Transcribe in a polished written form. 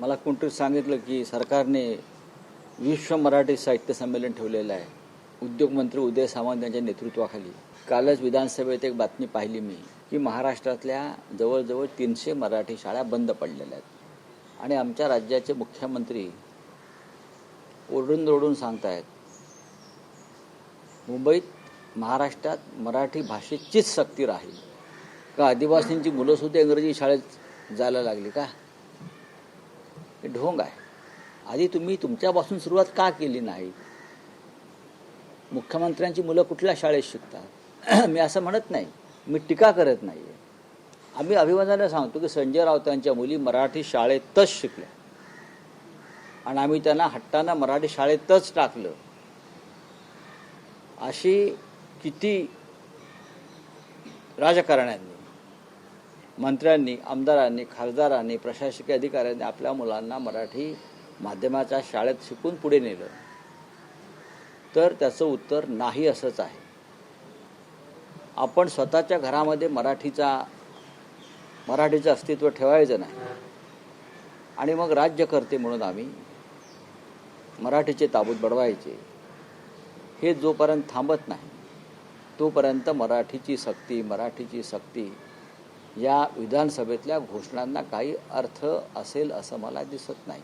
मला कोणतरी सांगितलं की सरकारने विश्व मराठी साहित्य संमेलन ठेवलेलं आहे उद्योगमंत्री उदय सामंत यांच्या नेतृत्वाखाली. कालच विधानसभेत एक बातमी पाहिली मी की महाराष्ट्रातल्या जवळजवळ 300 मराठी शाळा बंद पडलेल्या आहेत आणि आमच्या राज्याचे मुख्यमंत्री ओरडून सांगतायत मुंबईत महाराष्ट्रात मराठी भाषेचीच सक्ती राहील का? आदिवासींची मुलं सुद्धा इंग्रजी शाळेत जायला लागली का? हे ढोंग आहे. आधी तुम्ही तुमच्यापासून सुरुवात का केली नाही? मुख्यमंत्र्यांची मुलं कुठल्या शाळेत शिकतात? मी असं म्हणत नाही, मी टीका करत नाही. आम्ही अभिमानाने सांगतो की संजय राऊतांच्या मुली मराठी शाळेतच शिकल्या आणि आम्ही त्यांना हट्टानं मराठी शाळेतच टाकलं. अशी किती राजकारण्यांनी, मंत्र्यांनी, आमदारांनी, खासदारांनी, प्रशासकीय अधिकाऱ्यांनी आपल्या मुलांना मराठी माध्यमाच्या शाळेत शिकून पुढे नेलं, तर त्याचं उत्तर नाही असंच आहे. आपण स्वतःच्या घरामध्ये मराठीचं अस्तित्व ठेवायचं नाही आणि मग राज्यकर्ते म्हणून आम्ही मराठीचे ताबूत बडवायचे. हे जोपर्यंत थांबत नाही तोपर्यंत मराठीची सक्ती या विधानसभेतल्या घोषणांना काही अर्थ असेल असं मला दिसत नाही.